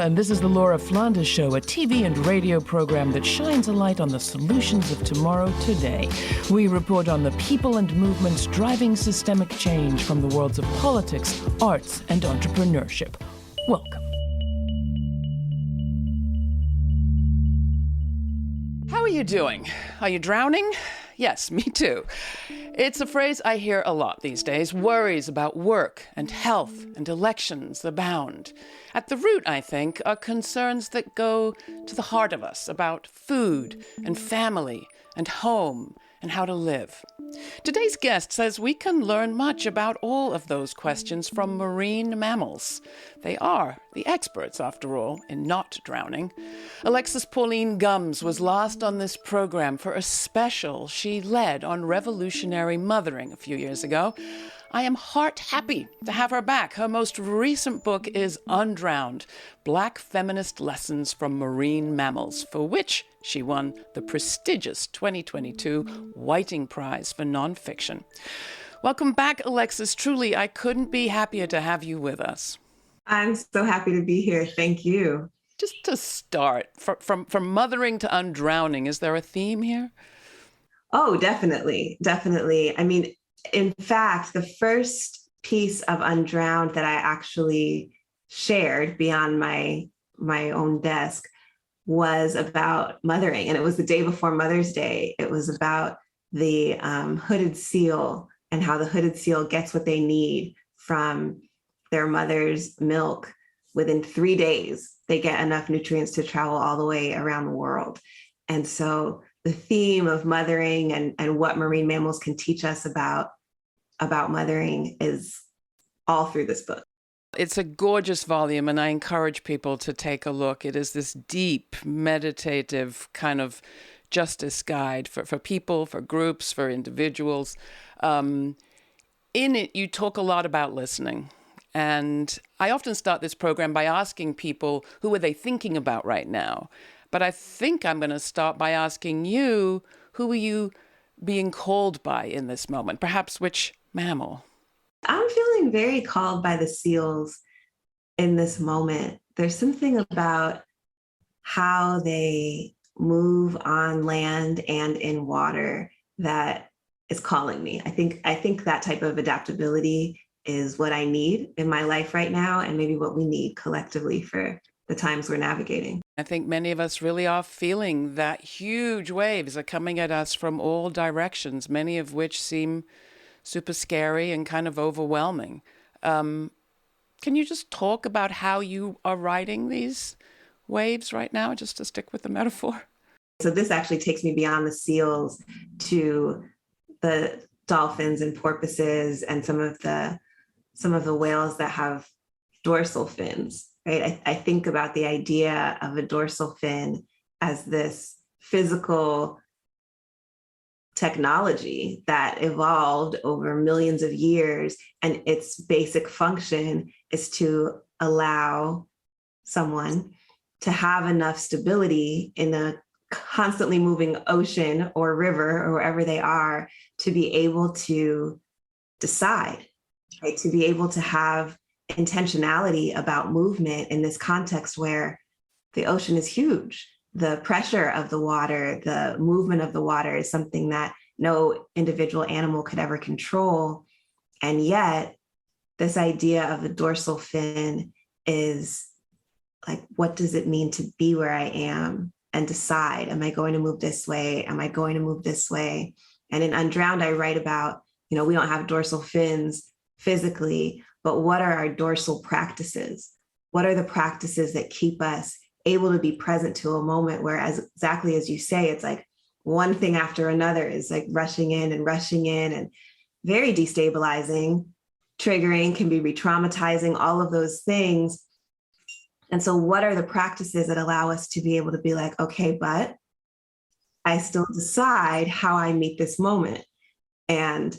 and this is the Laura Flanders Show, a TV and radio program that shines a light on the solutions of tomorrow today. We report on the people and movements driving systemic change from the worlds of politics, arts, and entrepreneurship. Welcome. How are you doing? Are you drowning? Yes, me too. It's a phrase I hear a lot these days. Worries about work and health and elections abound. At the root, I think, are concerns that go to the heart of us about food and family and home and how to live. Today's guest says we can learn much about all of those questions from marine mammals. They are the experts, after all, in not drowning. Alexis Pauline Gumbs was last on this program for a special she led on revolutionary mothering a few years ago. I am heart-happy to have her back. Her most recent book is Undrowned, Black Feminist Lessons from Marine Mammals, for which she won the prestigious 2022 Whiting Prize for Nonfiction. Welcome back, Alexis. Truly, I couldn't be happier to have you with us. I'm so happy to be here. Thank you. Just to start, from mothering to undrowning, is there a theme here? Oh, definitely. Definitely. I mean, in fact, the first piece of Undrowned that I actually shared beyond my own desk was about mothering. And it was the day before Mother's Day. It was about the hooded seal and how the hooded seal gets what they need from their mother's milk. Within 3 days, they get enough nutrients to travel all the way around the world. And so the theme of mothering and what marine mammals can teach us about mothering is all through this book. It's a gorgeous volume, and I encourage people to take a look. It is this deep, meditative kind of justice guide for people, for groups, for individuals. In it, you talk a lot about listening. And I often start this program by asking people, who are they thinking about right now? But I think I'm going to start by asking you, who are you being called by in this moment? Perhaps which mammal? I'm feeling very called by the seals in this moment. There's something about how they move on land and in water that is calling me. I think that type of adaptability is what I need in my life right now, and maybe what we need collectively for the times we're navigating. I think many of us really are feeling that huge waves are coming at us from all directions, many of which seem super scary and kind of overwhelming. Can you just talk about how you are riding these waves right now, just to stick with the metaphor? So this actually takes me beyond the seals to the dolphins and porpoises and some of the whales that have dorsal fins. Right? I think about the idea of a dorsal fin as this physical technology that evolved over millions of years, and its basic function is to allow someone to have enough stability in a constantly moving ocean or river or wherever they are to be able to decide, right? To be able to have intentionality about movement in this context where the ocean is huge. The pressure of the water, the movement of the water is something that no individual animal could ever control. And yet, this idea of a dorsal fin is like, what does it mean to be where I am and decide, am I going to move this way? Am I going to move this way? And in Undrowned, I write about, we don't have dorsal fins physically, but what are our dorsal practices? What are the practices that keep us able to be present to a moment where, as exactly as you say, it's like one thing after another is like rushing in and very destabilizing, triggering, can be re-traumatizing, all of those things. And so what are the practices that allow us to be able to be like, okay, but I still decide how I meet this moment? And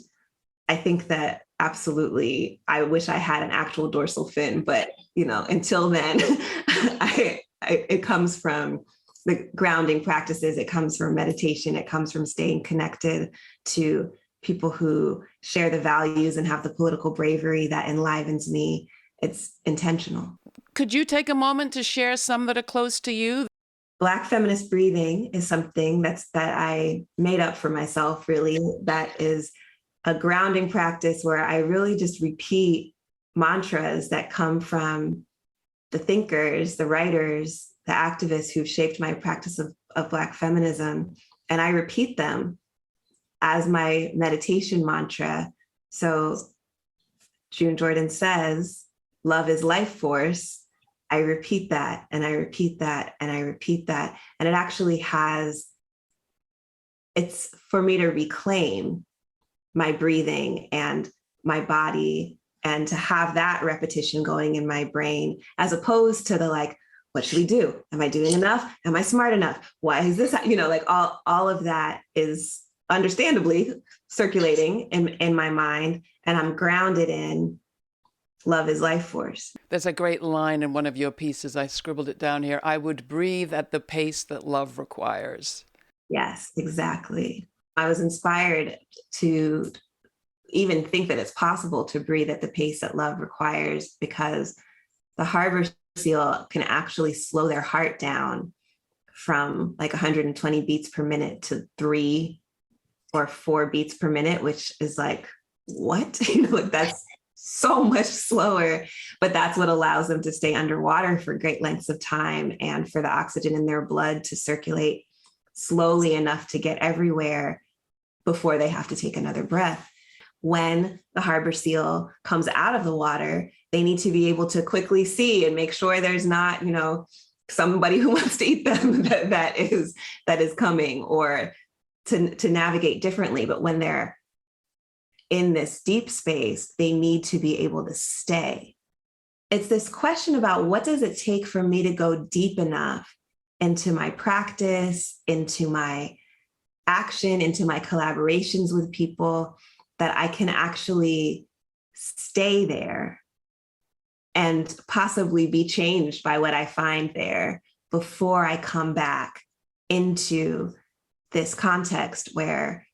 I think that absolutely, I wish I had an actual dorsal fin, but until then, it comes from the grounding practices. It comes from meditation. It comes from staying connected to people who share the values and have the political bravery that enlivens me. It's intentional. Could you take a moment to share some that are close to you? Black feminist breathing is something that I made up for myself, really. That is a grounding practice where I really just repeat mantras that come from the thinkers, the writers, the activists who've shaped my practice of Black feminism. And I repeat them as my meditation mantra. So June Jordan says, love is life force. I repeat that and I repeat that and I repeat that. And it actually it's for me to reclaim my breathing and my body and to have that repetition going in my brain, as opposed to the like, what should we do? Am I doing enough? Am I smart enough? Why is this, like all of that is understandably circulating in my mind, and I'm grounded in love is life force. There's a great line in one of your pieces. I scribbled it down here. I would breathe at the pace that love requires. Yes, exactly. I was inspired to even think that it's possible to breathe at the pace that love requires, because the harbor seal can actually slow their heart down from like 120 beats per minute to 3 or 4 beats per minute, which is like, what? That's so much slower, but that's what allows them to stay underwater for great lengths of time and for the oxygen in their blood to circulate slowly enough to get everywhere before they have to take another breath. When the harbor seal comes out of the water, they need to be able to quickly see and make sure there's not, somebody who wants to eat them that is coming, or to navigate differently. But when they're in this deep space, they need to be able to stay. It's this question about, what does it take for me to go deep enough into my practice, into my action, into my collaborations with people, that I can actually stay there and possibly be changed by what I find there before I come back into this context where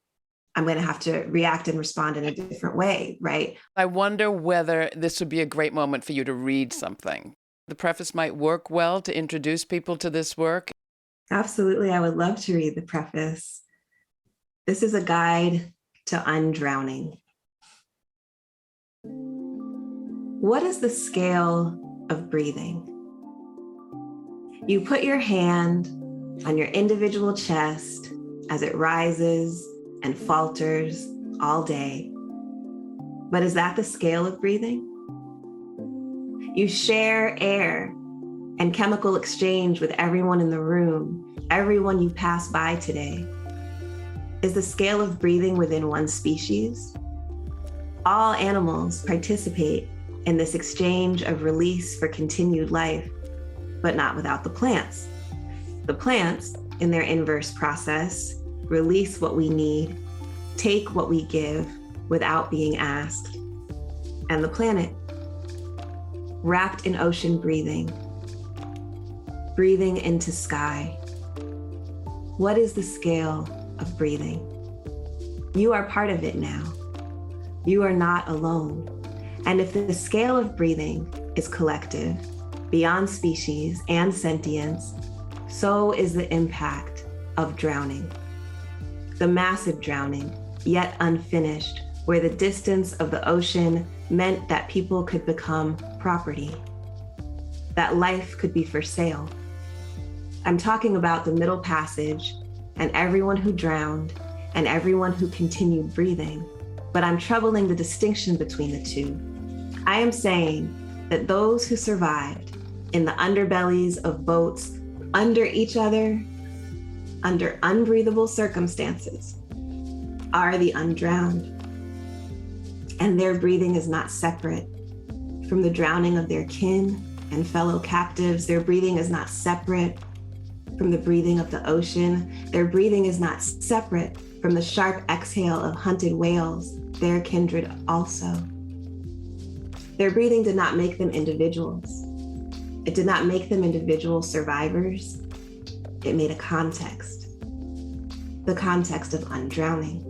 I'm going to have to react and respond in a different way, right? I wonder whether this would be a great moment for you to read something. The preface might work well to introduce people to this work. Absolutely. I would love to read the preface. This is a guide to undrowning. What is the scale of breathing? You put your hand on your individual chest as it rises and falters all day. But is that the scale of breathing? You share air and chemical exchange with everyone in the room, everyone you pass by today. Is the scale of breathing within one species? All animals participate in this exchange of release for continued life, but not without the plants. The plants, in their inverse process, release what we need, take what we give without being asked. And the planet, wrapped in ocean breathing, breathing into sky. What is the scale of breathing? You are part of it now. You are not alone. And if the scale of breathing is collective, beyond species and sentience, so is the impact of drowning. The massive drowning, yet unfinished, where the distance of the ocean meant that people could become property, that life could be for sale. I'm talking about the Middle Passage and everyone who drowned and everyone who continued breathing, but I'm troubling the distinction between the two. I am saying that those who survived in the underbellies of boats under each other, under unbreathable circumstances, are the undrowned. And their breathing is not separate from the drowning of their kin and fellow captives. Their breathing is not separate from the breathing of the ocean. Their breathing is not separate from the sharp exhale of hunted whales, their kindred also. Their breathing did not make them individuals. It did not make them individual survivors. It made a context, the context of undrowning.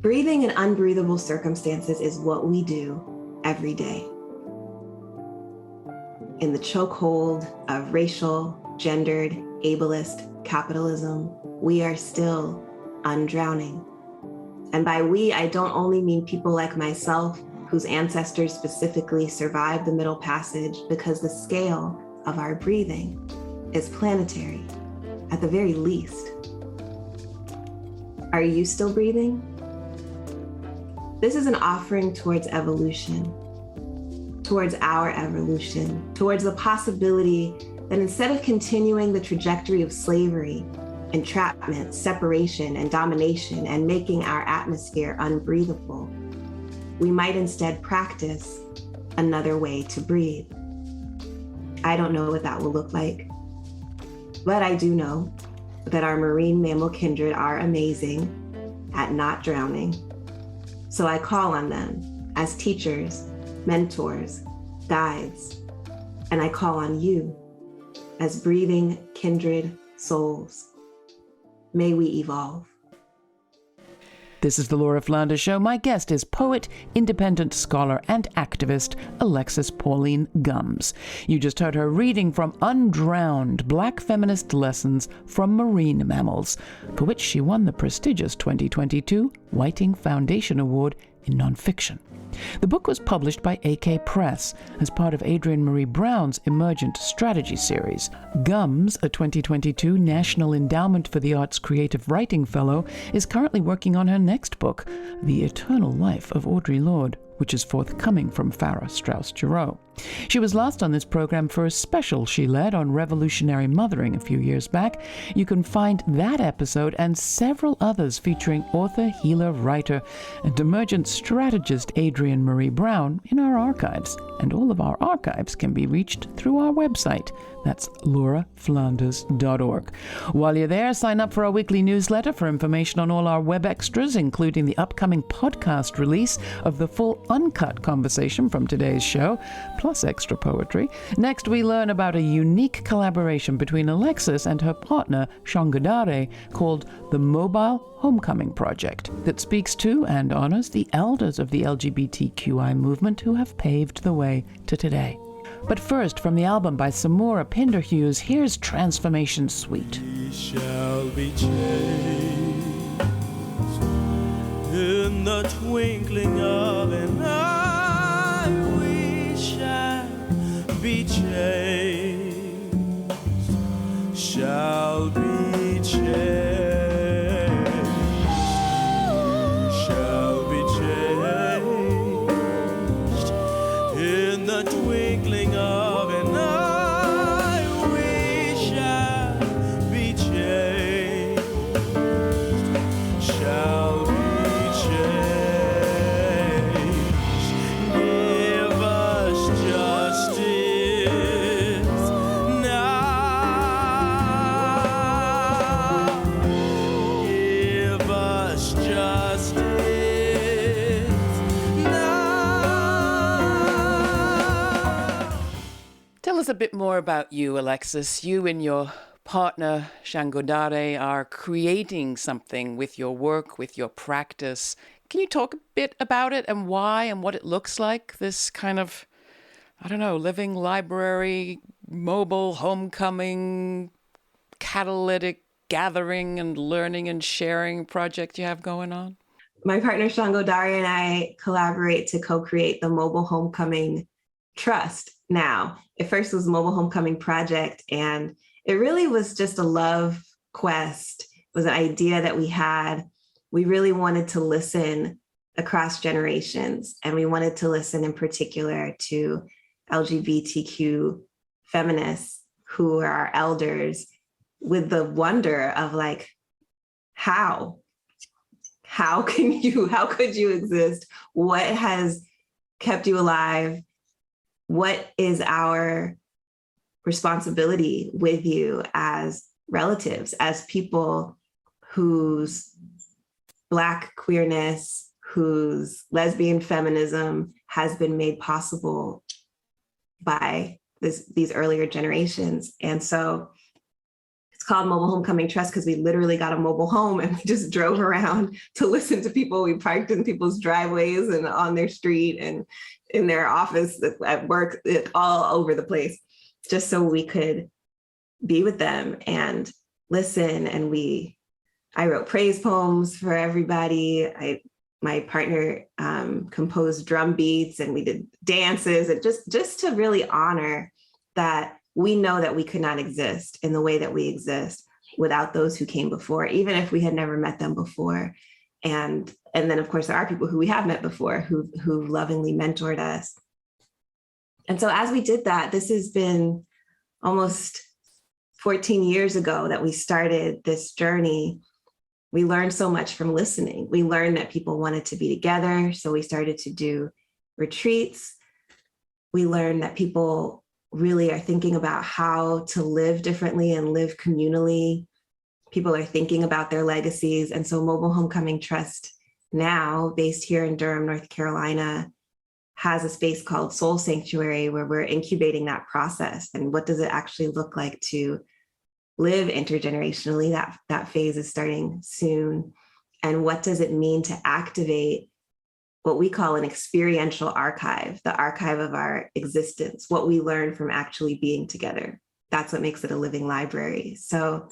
Breathing in unbreathable circumstances is what we do every day. in the chokehold of racial, gendered, ableist capitalism, we are still undrowning. And by we, I don't only mean people like myself, whose ancestors specifically survived the Middle Passage, because the scale of our breathing is planetary, at the very least. Are you still breathing? This is an offering towards evolution, towards our evolution, towards the possibility that instead of continuing the trajectory of slavery, entrapment, separation, and domination, and making our atmosphere unbreathable, we might instead practice another way to breathe. I don't know what that will look like, but I do know that our marine mammal kindred are amazing at not drowning. So I call on them as teachers, mentors, guides, and I call on you as breathing kindred souls. May we evolve. This is the Laura Flanders Show. My guest is poet, independent scholar, and activist Alexis Pauline Gumbs. You just heard her reading from Undrowned, Black Feminist Lessons from Marine Mammals, for which she won the prestigious 2022 Whiting Foundation Award in Nonfiction. The book was published by AK Press as part of Adrienne Marie Brown's Emergent Strategy series. Gumbs, a 2022 National Endowment for the Arts Creative Writing Fellow, is currently working on her next book, The Eternal Life of Audre Lorde, which is forthcoming from Farrar Straus Giroux. She was last on this program for a special she led on revolutionary mothering a few years back. You can find that episode and several others featuring author, healer, writer, and emergent strategist Adrienne Marie Brown in our archives. And all of our archives can be reached through our website. That's lauraflanders.org. While you're there, sign up for our weekly newsletter for information on all our web extras, including the upcoming podcast release of the full uncut conversation from today's show, plus extra poetry. Next, we learn about a unique collaboration between Alexis and her partner, Shangodare, called the Mobile Homecoming Project, that speaks to and honors the elders of the LGBTQI movement who have paved the way to today. But first, from the album by Samora Pinderhughes, here's Transformation Suite. We shall be changed in the twinkling of an eye. We shall be changed, shall be changed. Twinkling of an eye, we shall be changed, shall be changed. Give us justice now. Give us justice. Tell us a bit more about you, Alexis. You and your partner, Shangodare, are creating something with your work, with your practice. Can you talk a bit about it and why and what it looks like, this kind of, living library, mobile homecoming, catalytic gathering and learning and sharing project you have going on? My partner Shangodare and I collaborate to co-create the Mobile Homecoming Trust now. It first was Mobile Homecoming Project, and it really was just a love quest. It was an idea that we had. We really wanted to listen across generations, and we wanted to listen in particular to LGBTQ feminists who are our elders, with the wonder of how could you exist? What has kept you alive? What is our responsibility with you as relatives, as people whose Black queerness, whose lesbian feminism has been made possible by these earlier generations? And so it's called Mobile Homecoming Trust because we literally got a mobile home and we just drove around to listen to people. We parked in people's driveways and on their street and in their office, at work, all over the place. just so we could be with them and listen. And I wrote praise poems for everybody. My partner composed drum beats, and we did dances, and just to really honor that we know that we could not exist in the way that we exist without those who came before, even if we had never met them before. And then, of course, there are people who we have met before who lovingly mentored us. And so as we did that, this has been almost 14 years ago that we started this journey. We learned so much from listening. We learned that people wanted to be together, so we started to do retreats. We learned that people really are thinking about how to live differently and live communally. People are thinking about their legacies. And so Mobile Homecoming Trust, now based here in Durham, North Carolina, has a space called Soul Sanctuary, where we're incubating that process. And what does it actually look like to live intergenerationally? That phase is starting soon. And what does it mean to activate what we call an experiential archive, the archive of our existence, what we learn from actually being together? That's what makes it a living library. So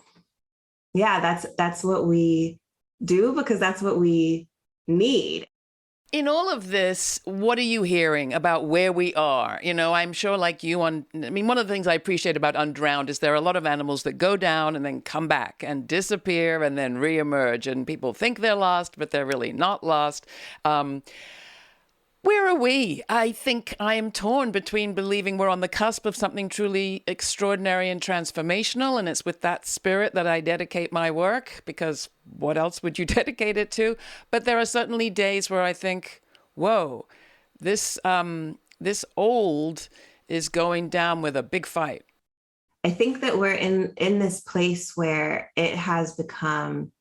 yeah, that's what we do, because that's what we need. In all of this, what are you hearing about where we are? I'm sure like you one of the things I appreciate about Undrowned is there are a lot of animals that go down and then come back and disappear and then reemerge, and people think they're lost, but they're really not lost. Where are we? I think I am torn between believing we're on the cusp of something truly extraordinary and transformational, and it's with that spirit that I dedicate my work, because what else would you dedicate it to? But there are certainly days where I think, whoa, this old is going down with a big fight. I think that we're in this place where it has become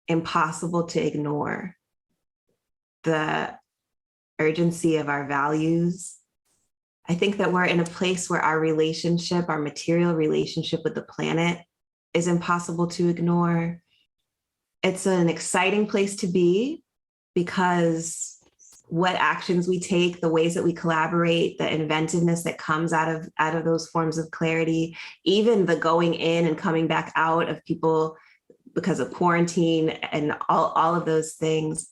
impossible to ignore the urgency of our values. I think that we're in a place where our material relationship with the planet is impossible to ignore. It's an exciting place to be, because what actions we take, the ways that we collaborate, the inventiveness that comes out of those forms of clarity, even the going in and coming back out of people because of quarantine and all of those things,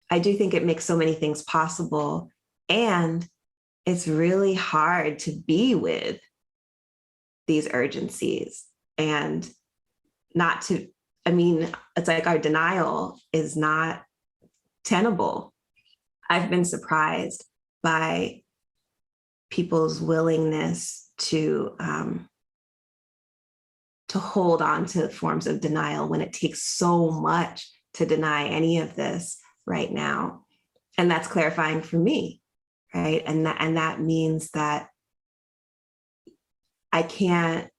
I do think it makes so many things possible. And it's really hard to be with these urgencies and it's like our denial is not tenable. I've been surprised by people's willingness to hold on to forms of denial when it takes so much to deny any of this right now. And that's clarifying for me, right? And that means that I can't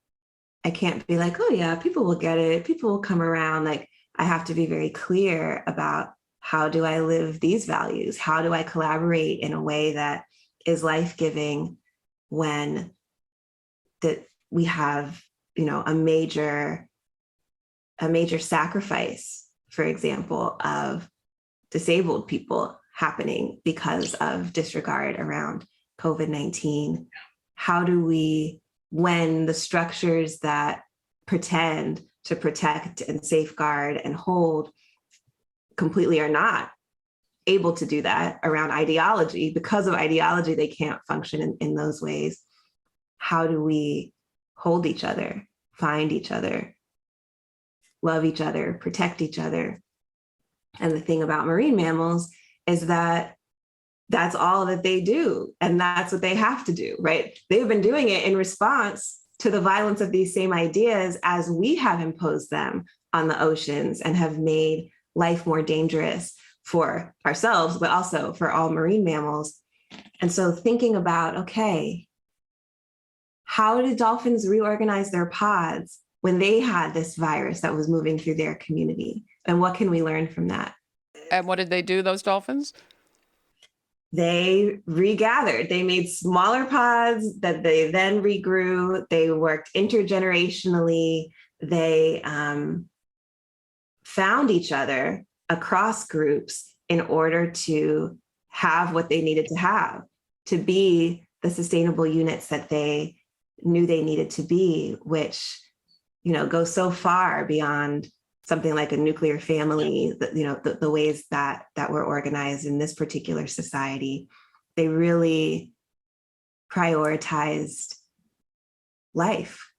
be like, oh yeah, people will get it, people will come around. Like, I have to be very clear about, how do I live these values? How do I collaborate in a way that is life-giving when that we have, a major sacrifice, for example, of disabled people happening because of disregard around COVID-19? How do we, when the structures that pretend to protect and safeguard and hold completely are not able to do that around ideology, because of ideology, they can't function in those ways. How do we hold each other, find each other, love each other, protect each other? And the thing about marine mammals is that that's all that they do. And that's what they have to do, right? They've been doing it in response to the violence of these same ideas as we have imposed them on the oceans and have made life more dangerous for ourselves, but also for all marine mammals. And so thinking about, okay, how did dolphins reorganize their pods when they had this virus that was moving through their community? And what can we learn from that? And what did they do, those dolphins? They regathered. They made smaller pods that they then regrew. They worked intergenerationally. They found each other across groups in order to have what they needed to have, to be the sustainable units that they knew they needed to be, which, goes so far beyond something like a nuclear family, the ways that we're organized in this particular society. They really prioritized life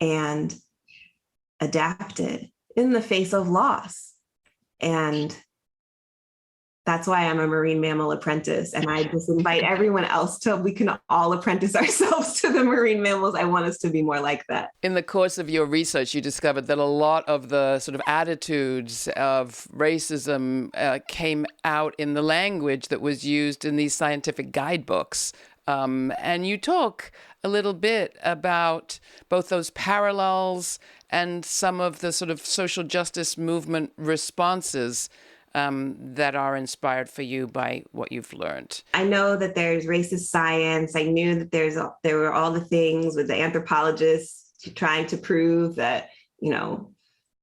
and adapted in the face of loss. And that's why I'm a marine mammal apprentice. And I just invite everyone else we can all apprentice ourselves to the marine mammals. I want us to be more like that. In the course of your research, you discovered that a lot of the sort of attitudes of racism came out in the language that was used in these scientific guidebooks. And you talk a little bit about both those parallels and some of the sort of social justice movement responses that are inspired for you by what you've learned. I know that there's racist science. I knew that there were all the things with the anthropologists trying to prove that,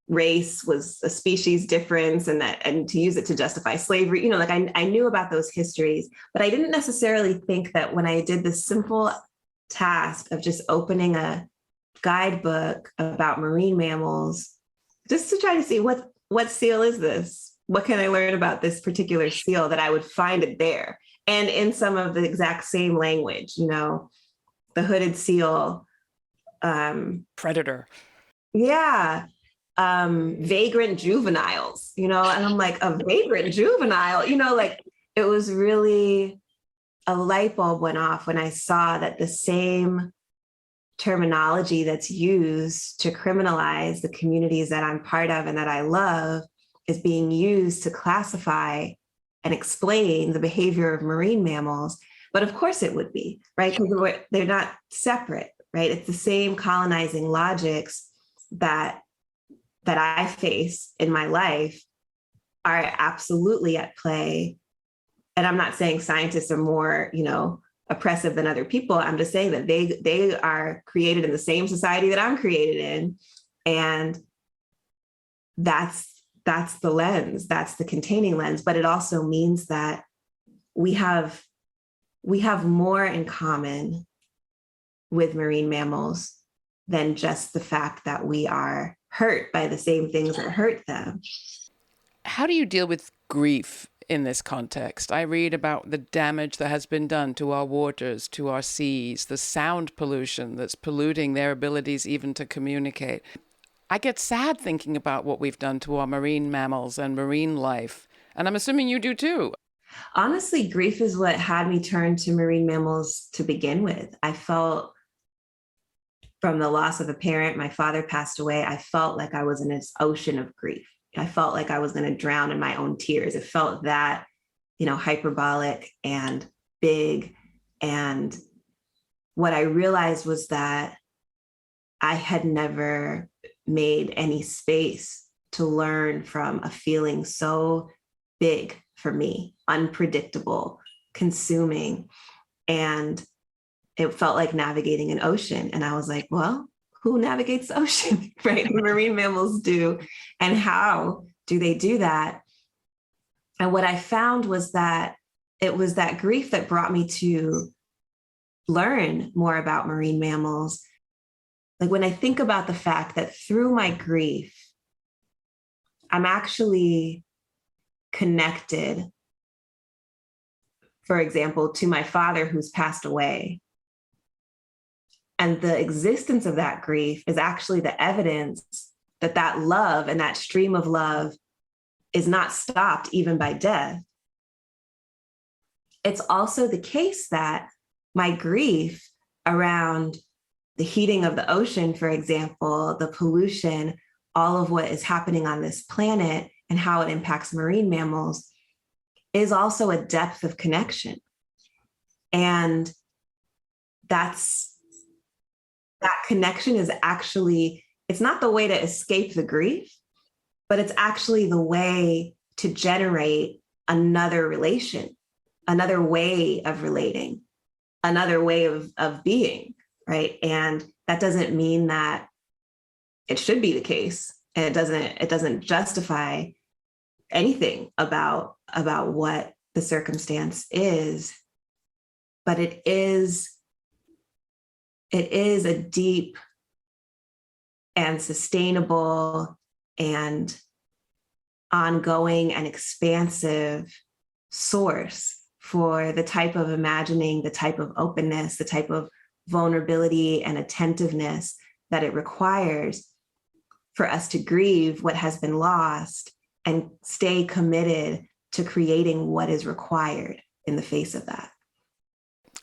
race was a species difference and to use it to justify slavery. I knew about those histories, but I didn't necessarily think that when I did the simple task of just opening a guidebook about marine mammals, just to try to see what seal is this? What can I learn about this particular seal, that I would find it there? And in some of the exact same language, the hooded seal. Predator. Yeah. Vagrant juveniles, and I'm like, a vagrant juvenile, it was really, a light bulb went off when I saw that the same terminology that's used to criminalize the communities that I'm part of and that I love is being used to classify and explain the behavior of marine mammals. But of course it would be, right? Because they're not separate, right? It's the same colonizing logics that I face in my life are absolutely at play. And I'm not saying scientists are more, oppressive than other people. I'm just saying that they are created in the same society that I'm created in. And that's the lens, that's the containing lens. But it also means that we have more in common with marine mammals than just the fact that we are hurt by the same things that hurt them. How do you deal with grief in this context? I read about the damage that has been done to our waters, to our seas, the sound pollution that's polluting their abilities even to communicate. I get sad thinking about what we've done to our marine mammals and marine life. And I'm assuming you do too. Honestly, grief is what had me turn to marine mammals to begin with. I felt, from the loss of a parent, my father passed away, I felt like I was in this ocean of grief. I felt like I was going to drown in my own tears. It felt that, hyperbolic and big. And what I realized was that I had never made any space to learn from a feeling so big for me, unpredictable, consuming. And it felt like navigating an ocean. And I was like, well, who navigates the ocean, right? Marine mammals do. And how do they do that? And what I found was that it was that grief that brought me to learn more about marine mammals. Like, when I think about the fact that through my grief, I'm actually connected, for example, to my father who's passed away. And the existence of that grief is actually the evidence that love and that stream of love is not stopped even by death. It's also the case that my grief around the heating of the ocean, for example, the pollution, all of what is happening on this planet and how it impacts marine mammals, is also a depth of connection. And that connection is actually, it's not the way to escape the grief, but it's actually the way to generate another relation, another way of relating, another way of being, right? And that doesn't mean that it should be the case. And it doesn't justify anything about what the circumstance is, but it is it is a deep and sustainable and ongoing and expansive source for the type of imagining, the type of openness, the type of vulnerability and attentiveness that it requires for us to grieve what has been lost and stay committed to creating what is required in the face of that.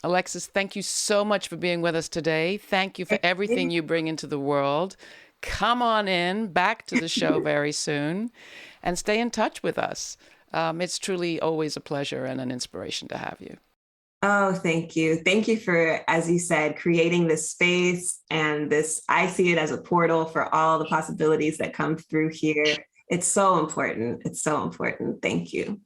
Alexis, thank you so much for being with us today. Thank you for everything you bring into the world. Come on in, back to the show very soon, and stay in touch with us. It's truly always a pleasure and an inspiration to have you. Oh, thank you. Thank you for, as you said, creating this space and this, I see it as a portal for all the possibilities that come through here. It's so important. It's so important. Thank you.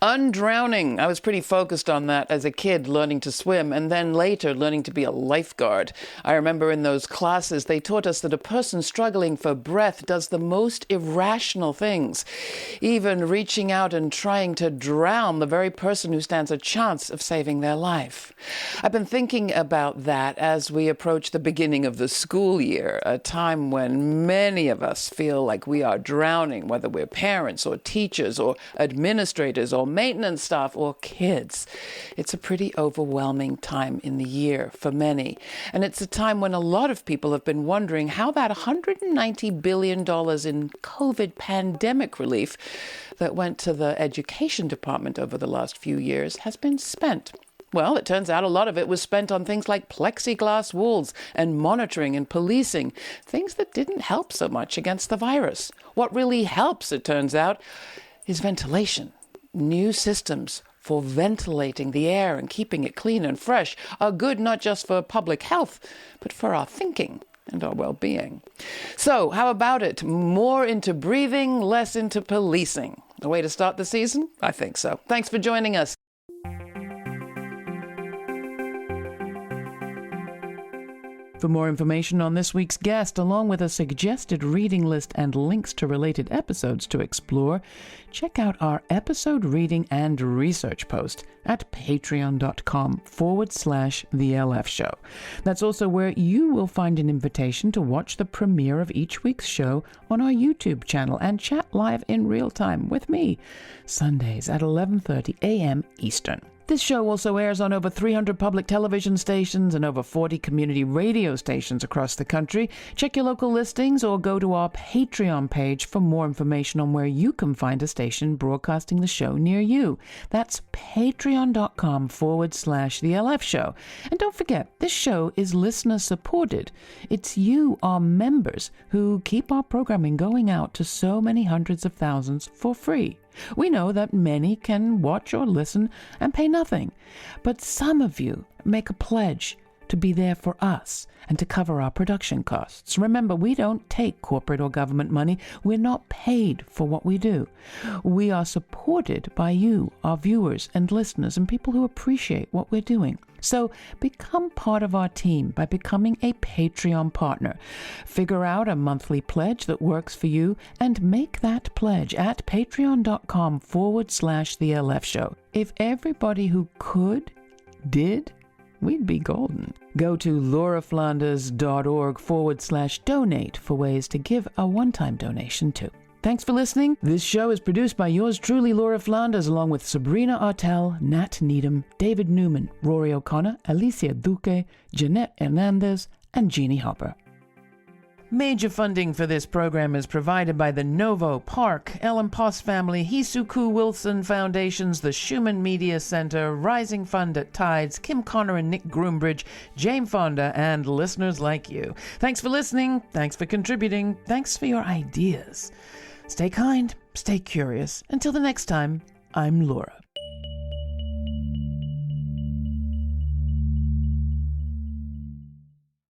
Undrowning. I was pretty focused on that as a kid, learning to swim, and then later learning to be a lifeguard. I remember in those classes, they taught us that a person struggling for breath does the most irrational things, even reaching out and trying to drown the very person who stands a chance of saving their life. I've been thinking about that as we approach the beginning of the school year, a time when many of us feel like we are drowning, whether we're parents or teachers or administrators or maintenance staff or kids. It's a pretty overwhelming time in the year for many. And it's a time when a lot of people have been wondering how that $190 billion in COVID pandemic relief that went to the education department over the last few years has been spent. Well, it turns out a lot of it was spent on things like plexiglass walls and monitoring and policing, things that didn't help so much against the virus. What really helps, it turns out, is ventilation. New systems for ventilating the air and keeping it clean and fresh are good not just for public health, but for our thinking and our well-being. So how about it? More into breathing, less into policing. A way to start the season? I think so. Thanks for joining us. For more information on this week's guest, along with a suggested reading list and links to related episodes to explore, check out our episode reading and research post at patreon.com/The LF Show. That's also where you will find an invitation to watch the premiere of each week's show on our YouTube channel and chat live in real time with me, Sundays at 11:30 a.m. Eastern. This show also airs on over 300 public television stations and over 40 community radio stations across the country. Check your local listings or go to our Patreon page for more information on where you can find a station broadcasting the show near you. That's patreon.com/The LF Show. And don't forget, this show is listener supported. It's you, our members, who keep our programming going out to so many hundreds of thousands for free. We know that many can watch or listen and pay nothing, but some of you make a pledge to be there for us and to cover our production costs. Remember, we don't take corporate or government money. We're not paid for what we do. We are supported by you, our viewers and listeners, and people who appreciate what we're doing. So become part of our team by becoming a Patreon partner. Figure out a monthly pledge that works for you and make that pledge at patreon.com/The LF Show. If everybody who could did, we'd be golden. Go to lauraflanders.org/donate for ways to give a one-time donation too. Thanks for listening. This show is produced by yours truly, Laura Flanders, along with Sabrina Artel, Nat Needham, David Newman, Rory O'Connor, Alicia Duque, Jeanette Hernandez, and Jeannie Hopper. Major funding for this program is provided by the Novo, Park, Ellen Poss Family, Hisuku Wilson Foundations, the Schumann Media Center, Rising Fund at Tides, Kim Connor and Nick Groombridge, Jane Fonda, and listeners like you. Thanks for listening. Thanks for contributing. Thanks for your ideas. Stay kind. Stay curious. Until the next time, I'm Laura.